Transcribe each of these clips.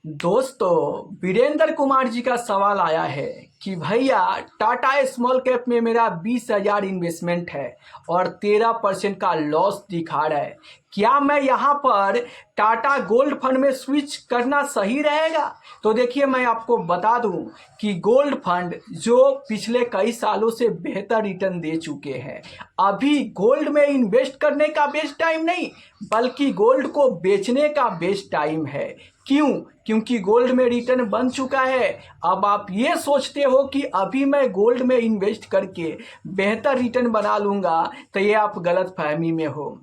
दोस्तों, वीरेंद्र कुमार जी का सवाल आया है कि भैया टाटा स्मॉल कैप में मेरा 20,000 इन्वेस्टमेंट है और 13% का लॉस दिखा रहा है। क्या मैं यहाँ पर टाटा गोल्ड फंड में स्विच करना सही रहेगा? तो देखिए, मैं आपको बता दूं कि गोल्ड फंड जो पिछले कई सालों से बेहतर रिटर्न दे चुके हैं, अभी गोल्ड में इन्वेस्ट करने का बेस्ट टाइम नहीं बल्कि गोल्ड को बेचने का बेस्ट टाइम है। क्यों? क्योंकि गोल्ड में रिटर्न बन चुका है। अब आप ये सोचते हो कि अभी मैं गोल्ड में इन्वेस्ट करके बेहतर रिटर्न बना लूंगा, तो ये आप गलत फहमी में हो।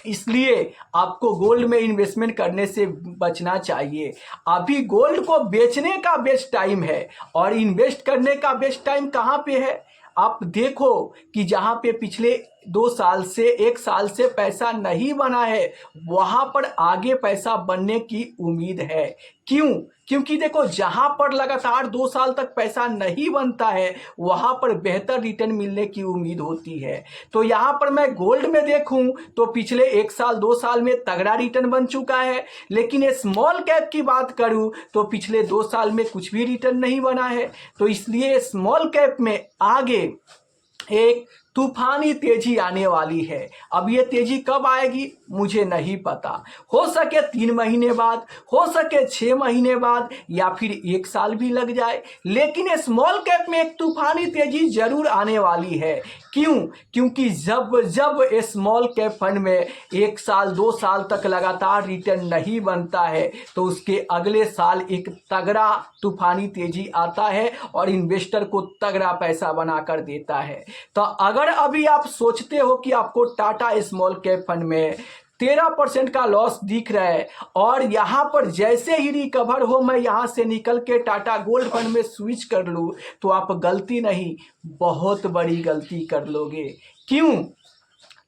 इसलिए आपको गोल्ड में इन्वेस्टमेंट करने से बचना चाहिए। अभी गोल्ड को बेचने का बेस्ट टाइम है और इन्वेस्ट करने का बेस्ट टाइम कहाँ पे है? आप देखो कि जहाँ पे पिछले 2 साल से 1 साल से पैसा नहीं बना है, वहां पर आगे पैसा बनने की उम्मीद है। क्यों? क्योंकि देखो, जहां पर लगातार 2 साल तक पैसा नहीं बनता है, वहां पर बेहतर रिटर्न मिलने की उम्मीद होती है। तो यहां पर मैं गोल्ड में देखूं तो पिछले 1 साल 2 साल में तगड़ा रिटर्न बन चुका है, लेकिन स्मॉल कैप की बात करूं तो पिछले 2 साल में कुछ भी रिटर्न नहीं बना है। तो इसलिए स्मॉल कैप में आगे एक तूफानी तेजी आने वाली है। अब ये तेजी कब आएगी मुझे नहीं पता। हो सके 3 महीने बाद, हो सके 6 महीने बाद, या फिर 1 साल भी लग जाए, लेकिन स्मॉल कैप में एक तूफानी तेजी जरूर आने वाली है। क्यों? क्योंकि जब जब स्मॉल कैप फंड में 1 साल 2 साल तक लगातार रिटर्न नहीं बनता है, तो उसके अगले साल एक तगड़ा तूफानी तेजी आता है और इन्वेस्टर को तगड़ा पैसा बनाकर देता है। तो अगर अभी आप सोचते हो कि आपको टाटा स्मॉल कैप फंड में 13% का लॉस दिख रहा है और यहां पर जैसे ही रिकवर हो मैं यहां से निकल के टाटा गोल्ड फंड में स्विच कर लूं, तो आप गलती नहीं, बहुत बड़ी गलती कर लोगे। क्यों?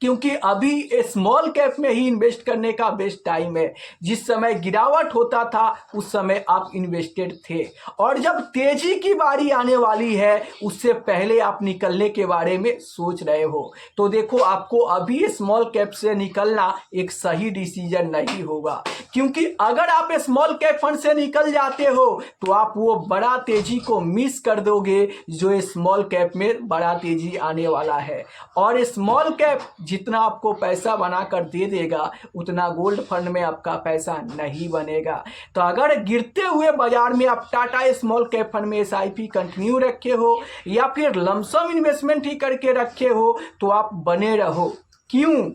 क्योंकि अभी स्मॉल कैप में ही इन्वेस्ट करने का बेस्ट टाइम है। जिस समय गिरावट होता था उस समय आप इन्वेस्टेड थे, और जब तेजी की बारी आने वाली है उससे पहले आप निकलने के बारे में सोच रहे हो। तो देखो, आपको अभी स्मॉल कैप से निकलना एक सही डिसीजन नहीं होगा, क्योंकि अगर आप स्मॉल कैप फंड से निकल जाते हो तो आप वो बड़ा तेजी को मिस कर दोगे जो स्मॉल कैप में बड़ा तेजी आने वाला है। और स्मॉल कैप जितना आपको पैसा बनाकर दे देगा उतना गोल्ड फंड में आपका पैसा नहीं बनेगा। तो अगर गिरते हुए बाजार में आप टाटा स्मॉल कैप फंड में एसआईपी कंटिन्यू रखे हो या फिर लमसम इन्वेस्टमेंट ही करके रखे हो, तो आप बने रहो। क्यों?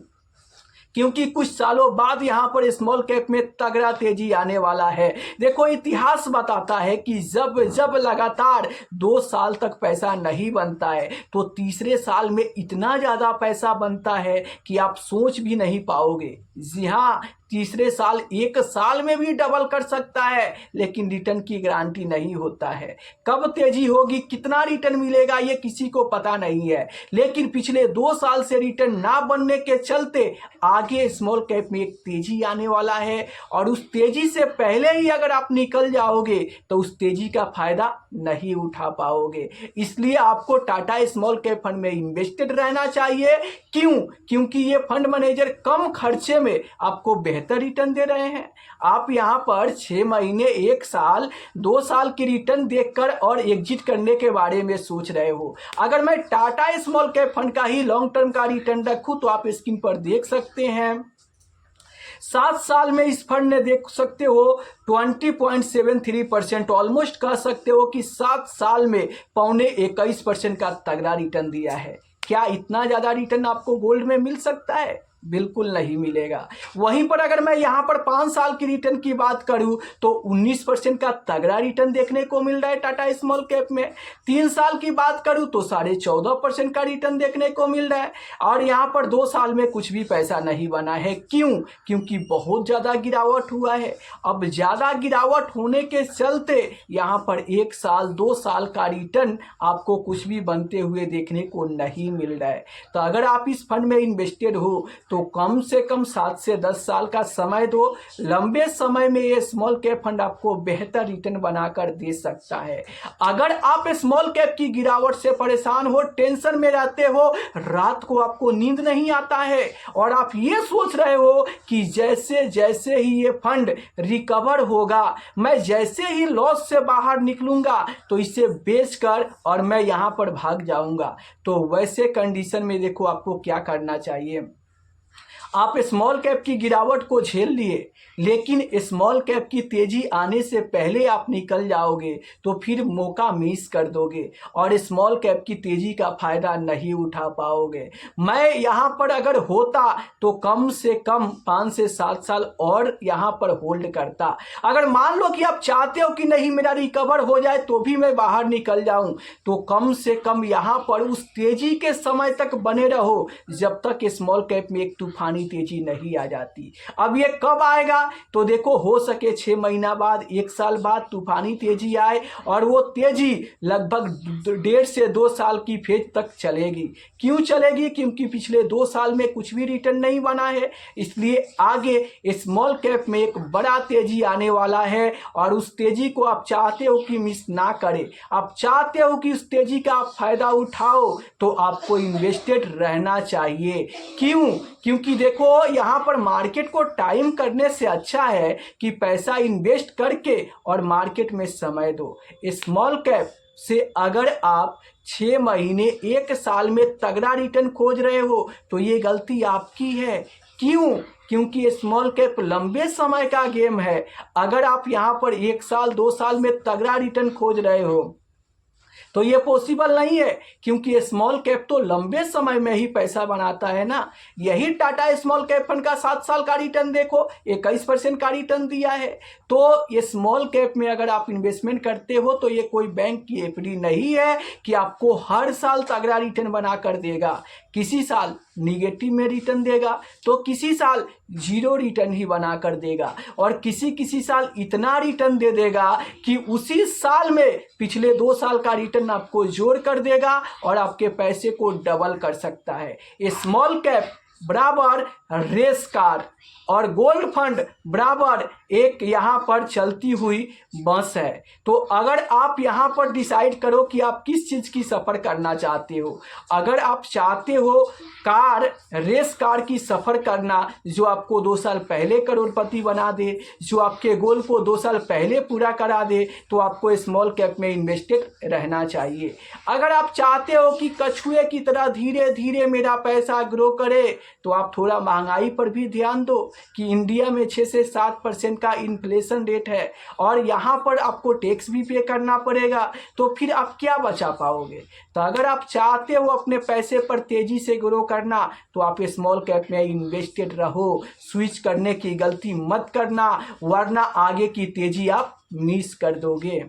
क्योंकि कुछ सालों बाद यहां पर स्मॉल कैप में तगड़ा तेजी आने वाला है। देखो, इतिहास बताता है कि जब जब लगातार 2 साल तक पैसा नहीं बनता है तो तीसरे साल में इतना ज्यादा पैसा बनता है कि आप सोच भी नहीं पाओगे। जी हाँ, तीसरे साल 1 साल में भी डबल कर सकता है, लेकिन रिटर्न की गारंटी नहीं होता है। कब तेजी होगी, कितना रिटर्न मिलेगा, ये किसी को पता नहीं है। लेकिन पिछले 2 साल से रिटर्न ना बनने के चलते आगे स्मॉल कैप में एक तेजी आने वाला है, और उस तेजी से पहले ही अगर आप निकल जाओगे तो उस तेजी का फायदा नहीं उठा पाओगे। इसलिए आपको टाटा स्मॉल कैप फंड में इन्वेस्टेड रहना चाहिए। क्यों? क्योंकि ये फंड मैनेजर कम खर्चे में आपको बेहतर रिटर्न दे रहे हैं। आप यहां पर 6 महीने, 1 साल 2 साल की रिटर्न देखकर और एग्जिट करने के बारे में सोच रहे हो। अगर मैं टाटा स्मॉल कैप फंड का ही लॉन्ग टर्म का रिटर्न रखूं तो आप स्क्रीन पर देख सकते हैं 7 साल में इस फंड ने देख सकते हो 20.73%, ऑलमोस्ट कह सकते हो कि 7 साल में 21% का तगड़ा रिटर्न दिया है। क्या इतना ज्यादा रिटर्न आपको गोल्ड में मिल सकता है? बिल्कुल नहीं मिलेगा। वहीं पर अगर मैं यहां पर 5 साल की रिटर्न की बात करूं तो 19% का तगड़ा रिटर्न देखने को मिल रहा है टाटा स्मॉल कैप में। 3 साल की बात करूं तो 14.5% का रिटर्न देखने को मिल रहा है, और यहां पर 2 साल में कुछ भी पैसा नहीं बना है। क्यों? क्योंकि बहुत ज्यादा गिरावट हुआ है। अब ज्यादा गिरावट होने के चलते यहां पर 1 साल 2 साल का रिटर्न आपको कुछ भी बनते हुए देखने को नहीं मिल रहा है। तो अगर आप इस फंड में इन्वेस्टेड हो तो तो कम से कम 7 से 10 साल का समय दो। लंबे समय में ये स्मॉल कैप फंड आपको बेहतर रिटर्न बनाकर दे सकता है। अगर आप स्मॉल कैप की गिरावट से परेशान हो, टेंशन में रहते हो, रात को आपको नींद नहीं आता है और आप ये सोच रहे हो कि जैसे जैसे ही ये फंड रिकवर होगा, मैं जैसे ही लॉस से बाहर निकलूंगा तो इसे बेचकर और मैं यहां पर भाग जाऊंगा, तो वैसे कंडीशन में देखो आपको क्या करना चाहिए। आप स्मॉल कैप की गिरावट को झेल लिए, लेकिन स्मॉल कैप की तेजी आने से पहले आप निकल जाओगे तो फिर मौका मिस कर दोगे और स्मॉल कैप की तेजी का फायदा नहीं उठा पाओगे। मैं यहाँ पर अगर होता तो कम से कम 5 से 7 साल और यहाँ पर होल्ड करता। अगर मान लो कि आप चाहते हो कि नहीं मेरा रिकवर हो जाए तो भी मैं बाहर निकल जाऊं, तो कम से कम यहाँ पर उस तेजी के समय तक बने रहो जब तक स्मॉल कैप में एक तूफानी तेजी नहीं आ जाती। अब ये कब आएगा? तो देखो, हो सके 6 महीना बाद, 1 साल बाद तूफानी तेजी आए और वो तेजी लगभग 1.5 से 2 साल की फेज तक चलेगी। क्यों चलेगी? क्योंकि पिछले 2 साल में कुछ भी रिटर्न नहीं बना है, इसलिए आगे स्मॉल कैप में एक बड़ा तेजी आने वाला है और उस तेजी को आप चाहते हो कि मिस ना करें, आप चाहते हो कि उस तेजी का आप फायदा उठाओ, तो आपको इन्वेस्टेड रहना चाहिए। क्यों? क्योंकि देखो, यहाँ पर मार्केट को टाइम करने से अच्छा है कि पैसा इन्वेस्ट करके और मार्केट में समय दो। स्मॉल कैप से अगर आप 6 महीने 1 साल में तगड़ा रिटर्न खोज रहे हो तो ये गलती आपकी है। क्यों? क्योंकि स्मॉल कैप लंबे समय का गेम है। अगर आप यहाँ पर 1 साल 2 साल में तगड़ा रिटर्न खोज रहे हो तो ये पॉसिबल नहीं है, क्योंकि स्मॉल कैप तो लंबे समय में ही पैसा बनाता है ना। यही टाटा स्मॉल कैप फंड का 7 साल का रिटर्न देखो, 21% का रिटर्न दिया है। तो ये स्मॉल कैप में अगर आप इन्वेस्टमेंट करते हो तो ये कोई बैंक की एफडी नहीं है कि आपको हर साल तगड़ा रिटर्न बना कर देगा। किसी साल निगेटिव में रिटर्न देगा तो किसी साल 0 रिटर्न ही बना कर देगा और किसी साल इतना रिटर्न दे देगा कि उसी साल में पिछले 2 साल का रिटर्न आपको जोड़ कर देगा और आपके पैसे को डबल कर सकता है। स्मॉल कैप बराबर रेस कार और गोल्ड फंड बराबर एक यहाँ पर चलती हुई बस है। तो अगर आप यहाँ पर डिसाइड करो कि आप किस चीज़ की सफ़र करना चाहते हो। अगर आप चाहते हो कार, रेस कार की सफ़र करना जो आपको 2 साल पहले करोड़पति बना दे, जो आपके गोल को 2 साल पहले पूरा करा दे, तो आपको स्मॉल कैप में इन्वेस्टेड रहना चाहिए। अगर आप चाहते हो कि कछुए की तरह धीरे धीरे मेरा पैसा ग्रो करे, तो आप थोड़ा महंगाई पर भी ध्यान दो कि इंडिया में 6 से 7% का इन्फ्लेशन रेट है और यहाँ पर आपको टैक्स भी पे करना पड़ेगा, तो फिर आप क्या बचा पाओगे। तो अगर आप चाहते हो अपने पैसे पर तेजी से ग्रो करना तो आप स्मॉल कैप में इन्वेस्टेड रहो। स्विच करने की गलती मत करना, वरना आगे की तेजी आप मिस कर दोगे।